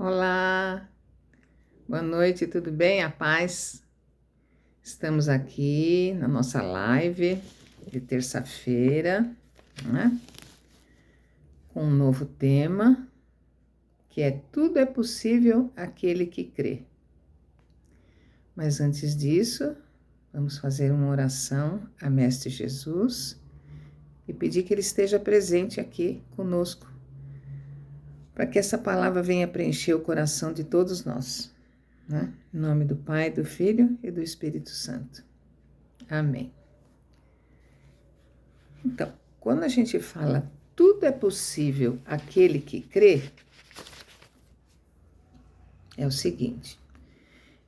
Olá, boa noite, tudo bem? A paz? Estamos aqui na nossa live de terça-feira, né? Com um novo tema, que é Tudo é possível aquele que crê. Mas antes disso, vamos fazer uma oração a Mestre Jesus e pedir que Ele esteja presente aqui conosco, para que essa palavra venha preencher o coração de todos nós. Né? Em nome do Pai, do Filho e do Espírito Santo. Amém. Então, quando a gente fala tudo é possível aquele que crê, é o seguinte: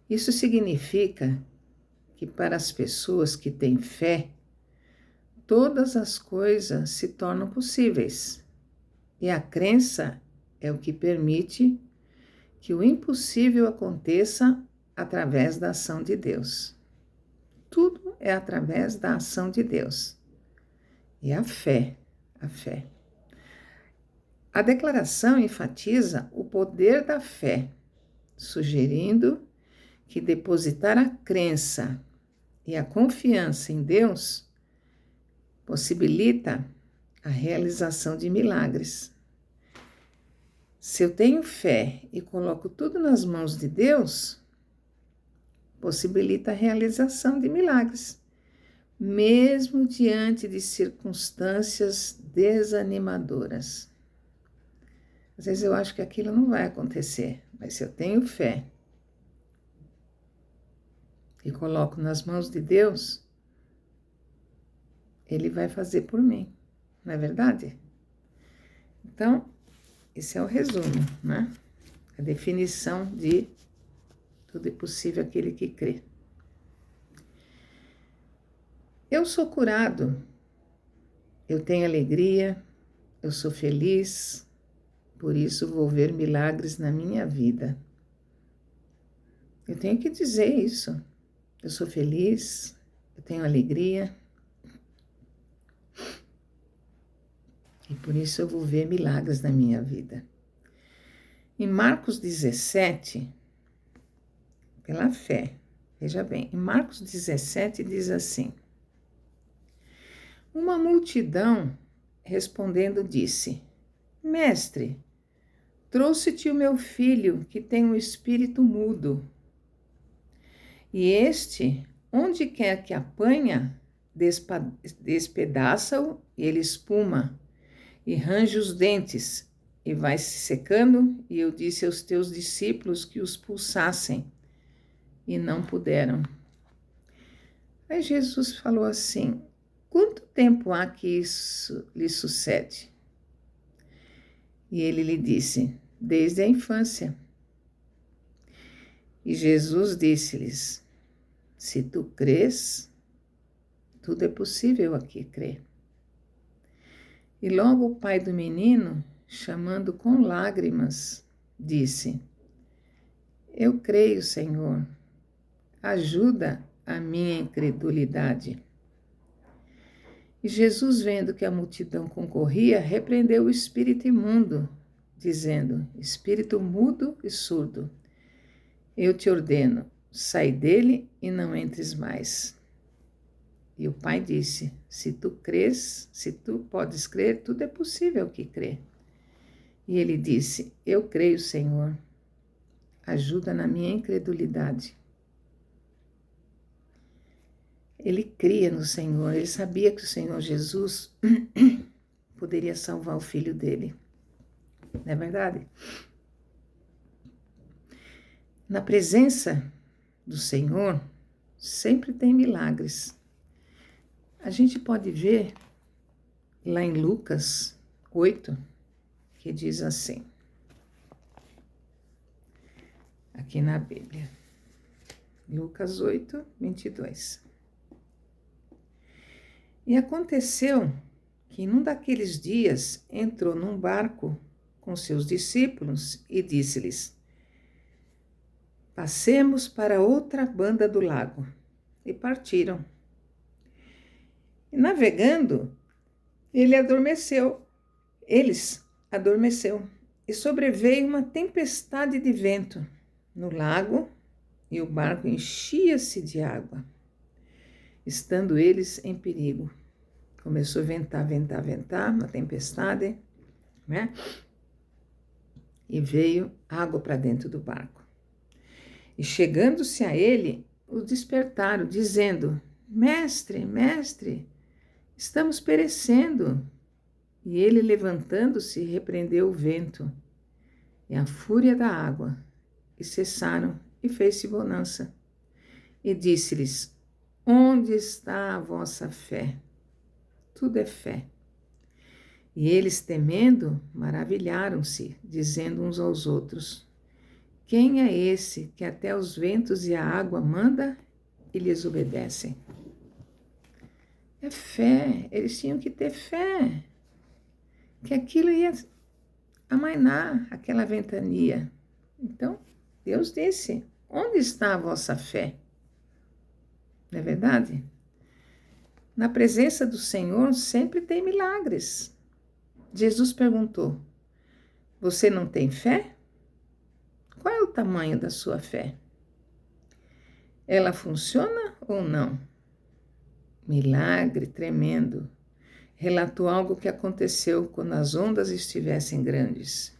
isso significa que para as pessoas que têm fé, todas as coisas se tornam possíveis. E a crença é o que permite que o impossível aconteça através da ação de Deus. Tudo é através da ação de Deus. E a fé. A declaração enfatiza o poder da fé, sugerindo que depositar a crença e a confiança em Deus possibilita a realização de milagres. Se eu tenho fé e coloco tudo nas mãos de Deus, possibilita a realização de milagres, mesmo diante de circunstâncias desanimadoras. Às vezes eu acho que aquilo não vai acontecer, mas se eu tenho fé e coloco nas mãos de Deus, Ele vai fazer por mim, não é verdade? Então, esse é o resumo, né? A definição de tudo é possível aquele que crê. Eu sou curado, eu tenho alegria, eu sou feliz, por isso vou ver milagres na minha vida. Eu tenho que dizer isso. Eu sou feliz, eu tenho alegria, e por isso eu vou ver milagres na minha vida. Em Marcos 17, pela fé, veja bem, em Marcos 17 diz assim: uma multidão respondendo disse: Mestre, trouxe-te o meu filho que tem um espírito mudo. E este, onde quer que apanha, despedaça-o e ele espuma, e range os dentes, e vai se secando, e eu disse aos teus discípulos que os pulsassem, e não puderam. Aí Jesus falou assim: quanto tempo há que isso lhe sucede? E ele lhe disse: desde a infância. E Jesus disse-lhes: se tu crês, tudo é possível aqui crer. E logo o pai do menino, chamando com lágrimas, disse: eu creio, Senhor, ajuda a minha incredulidade. E Jesus, vendo que a multidão concorria, repreendeu o espírito imundo, dizendo: espírito mudo e surdo, eu te ordeno, sai dele e não entres mais. E o pai disse: se tu crês, se tu podes crer, tudo é possível que crê. E ele disse: eu creio, Senhor, ajuda na minha incredulidade. Ele cria no Senhor, ele sabia que o Senhor Jesus poderia salvar o filho dele. Não é verdade? Na presença do Senhor, sempre tem milagres. A gente pode ver lá em Lucas 8, que diz assim, aqui na Bíblia. Lucas 8, 22. E aconteceu que num daqueles dias entrou num barco com seus discípulos e disse-lhes: passemos para outra banda do lago. E partiram. E navegando, eles adormeceu. E sobreveio uma tempestade de vento no lago, e o barco enchia-se de água, estando eles em perigo. Começou a ventar, ventar, ventar, uma tempestade, né? E veio água para dentro do barco. E chegando-se a ele, o despertaram, dizendo: Mestre, mestre, estamos perecendo. E ele, levantando-se, repreendeu o vento e a fúria da água, e cessaram, e fez-se bonança. E disse-lhes: Onde está a vossa fé? Tudo é fé. E eles, temendo, maravilharam-se, dizendo uns aos outros: Quem é esse que até os ventos e a água manda e lhes obedecem? É fé, eles tinham que ter fé, que aquilo ia amainar aquela ventania. Então, Deus disse: Onde está a vossa fé? Não é verdade? Na presença do Senhor sempre tem milagres. Jesus perguntou: Você não tem fé? Qual é o tamanho da sua fé? Ela funciona ou não? Milagre tremendo. Relatou algo que aconteceu quando as ondas estivessem grandes.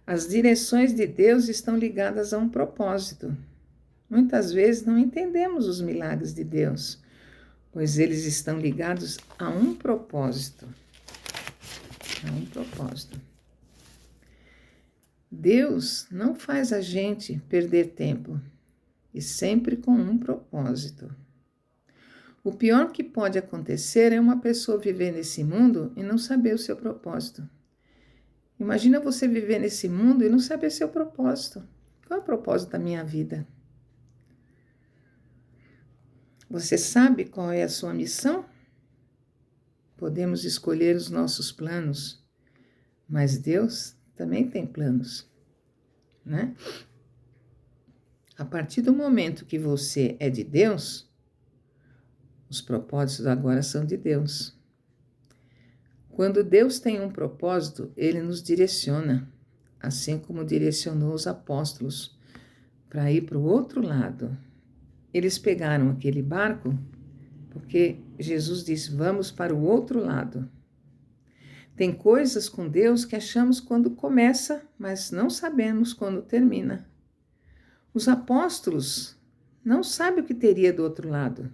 As direções de Deus estão ligadas a um propósito. Muitas vezes não entendemos os milagres de Deus, pois eles estão ligados a um propósito. A um propósito. Deus não faz a gente perder tempo, e sempre com um propósito. O pior que pode acontecer é uma pessoa viver nesse mundo e não saber o seu propósito. Imagina você viver nesse mundo e não saber seu propósito. Qual é o propósito da minha vida? Você sabe qual é a sua missão? Podemos escolher os nossos planos, mas Deus também tem planos, né? A partir do momento que você é de Deus, os propósitos agora são de Deus. Quando Deus tem um propósito, Ele nos direciona, assim como direcionou os apóstolos para ir para o outro lado. Eles pegaram aquele barco porque Jesus disse: vamos para o outro lado. Tem coisas com Deus que achamos quando começa, mas não sabemos quando termina. Os apóstolos não sabem o que teria do outro lado.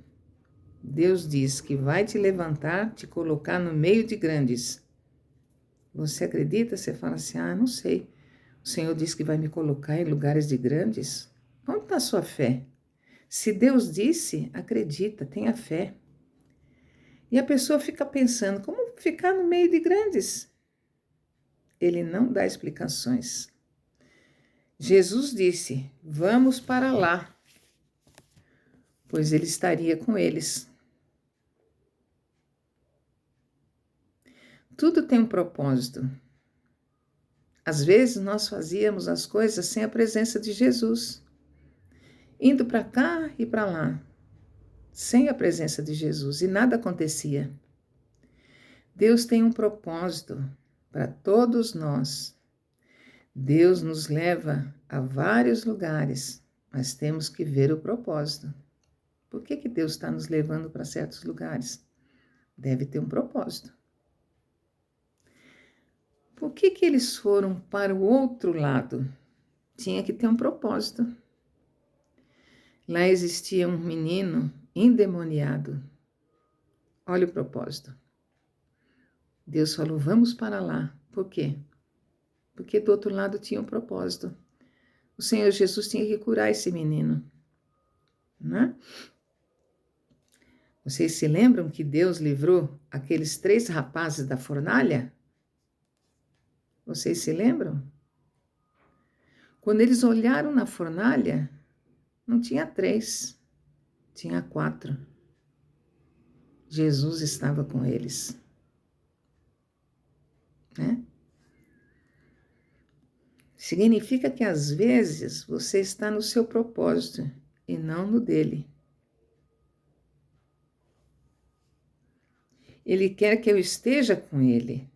Deus diz que vai te levantar, te colocar no meio de grandes. Você acredita? Você fala assim: não sei. O Senhor diz que vai me colocar em lugares de grandes. Onde está a sua fé? Se Deus disse, acredita, tenha fé. E a pessoa fica pensando: como ficar no meio de grandes? Ele não dá explicações. Jesus disse: vamos para lá, pois ele estaria com eles. Tudo tem um propósito. Às vezes nós fazíamos as coisas sem a presença de Jesus, indo para cá e para lá, sem a presença de Jesus, e nada acontecia. Deus tem um propósito para todos nós. Deus nos leva a vários lugares, mas temos que ver o propósito. Por que Deus está nos levando para certos lugares? Deve ter um propósito. Por que eles foram para o outro lado? Tinha que ter um propósito. Lá existia um menino endemoniado. Olha o propósito. Deus falou: vamos para lá. Por quê? Porque do outro lado tinha um propósito. O Senhor Jesus tinha que curar esse menino, né? Vocês se lembram que Deus livrou aqueles 3 rapazes da fornalha? Vocês se lembram? Quando eles olharam na fornalha, não tinha 3, tinha 4. Jesus estava com eles, né? Significa que às vezes você está no seu propósito e não no dele. Ele quer que eu esteja com ele,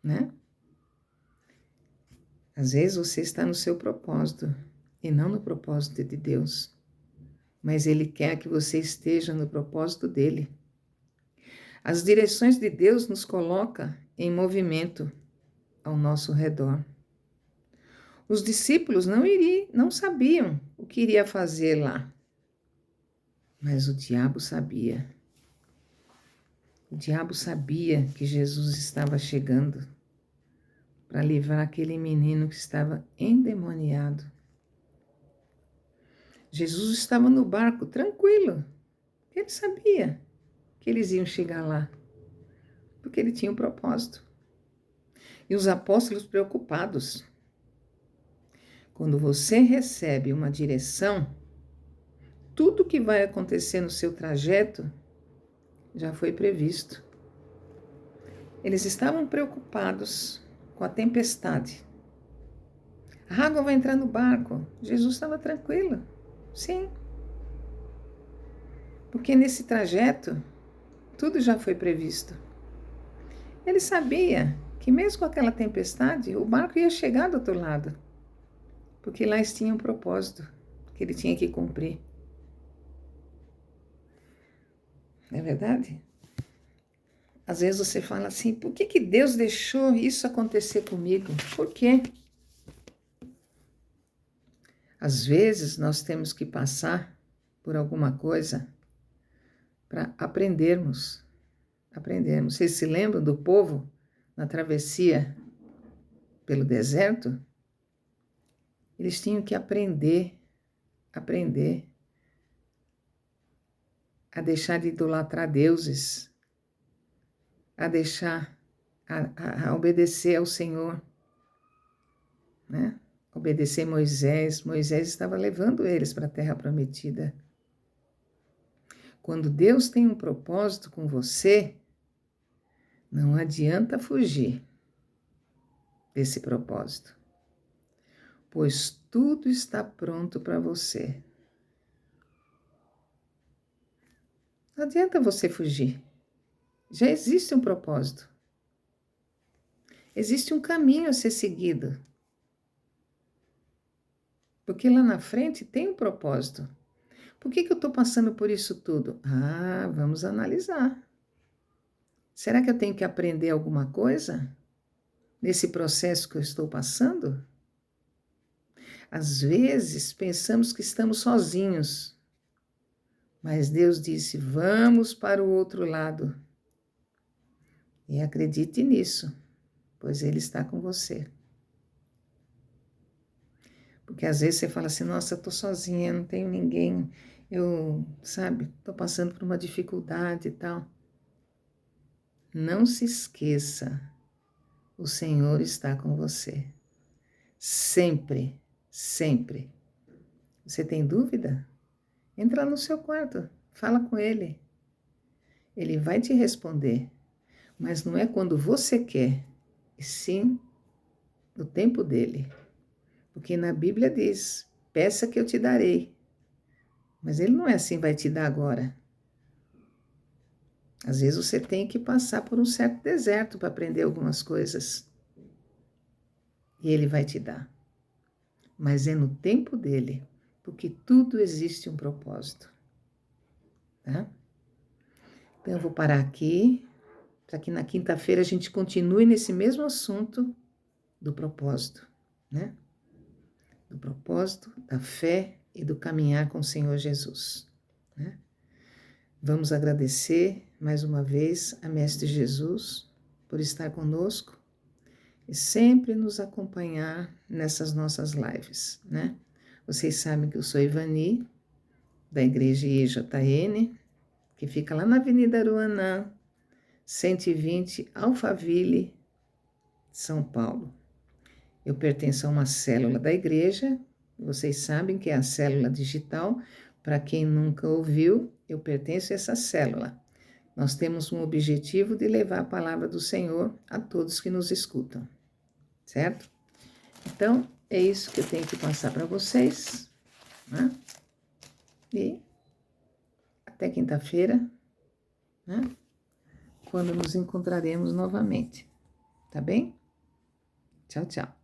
né? Às vezes você está no seu propósito e não no propósito de Deus, mas Ele quer que você esteja no propósito dEle. As direções de Deus nos colocam em movimento ao nosso redor. Os discípulos não sabiam o que iria fazer lá, mas o diabo sabia. O diabo sabia que Jesus estava chegando para livrar aquele menino que estava endemoniado. Jesus estava no barco tranquilo. Ele sabia que eles iam chegar lá, porque ele tinha um propósito. E os apóstolos preocupados. Quando você recebe uma direção, tudo que vai acontecer no seu trajeto já foi previsto. Eles estavam preocupados com a tempestade. A água vai entrar no barco. Jesus estava tranquilo. Sim. Porque nesse trajeto, tudo já foi previsto. Ele sabia que mesmo com aquela tempestade, o barco ia chegar do outro lado. Porque lá tinha um propósito que ele tinha que cumprir. Não é verdade? Às vezes você fala assim, por que Deus deixou isso acontecer comigo? Por quê? Às vezes nós temos que passar por alguma coisa para aprendermos. Vocês se lembram do povo na travessia pelo deserto? Eles tinham que aprender a deixar de idolatrar deuses, a deixar, a obedecer ao Senhor, né? Obedecer Moisés. Moisés estava levando eles para a terra prometida. Quando Deus tem um propósito com você, não adianta fugir desse propósito, pois tudo está pronto para você. Não adianta você fugir. Já existe um propósito. Existe um caminho a ser seguido. Porque lá na frente tem um propósito. Por que eu estou passando por isso tudo? Vamos analisar. Será que eu tenho que aprender alguma coisa nesse processo que eu estou passando? Às vezes pensamos que estamos sozinhos, mas Deus disse: vamos para o outro lado. E acredite nisso, pois Ele está com você. Porque às vezes você fala assim, nossa, eu estou sozinha, não tenho ninguém, estou passando por uma dificuldade e tal. Não se esqueça, o Senhor está com você. Sempre, sempre. Você tem dúvida? Entra no seu quarto, fala com Ele. Ele vai te responder, mas não é quando você quer, e sim no tempo dele. Porque na Bíblia diz, peça que eu te darei. Mas ele não é assim, vai te dar agora. Às vezes você tem que passar por um certo deserto para aprender algumas coisas. E ele vai te dar. Mas é no tempo dele, porque tudo existe um propósito. Tá? Então eu vou parar aqui, para que na quinta-feira a gente continue nesse mesmo assunto do propósito, né? Do propósito, da fé e do caminhar com o Senhor Jesus, né? Vamos agradecer mais uma vez a Mestre Jesus por estar conosco e sempre nos acompanhar nessas nossas lives, né? Vocês sabem que eu sou Ivani, da Igreja IJN, que fica lá na Avenida Aruanã, 120, Alphaville, São Paulo. Eu pertenço a uma célula da igreja, vocês sabem que é a célula digital. Para quem nunca ouviu, eu pertenço a essa célula. Nós temos um objetivo de levar a palavra do Senhor a todos que nos escutam, certo? Então, é isso que eu tenho que passar para vocês, né? E até quinta-feira, né? Quando nos encontraremos novamente, tá bem? Tchau, tchau.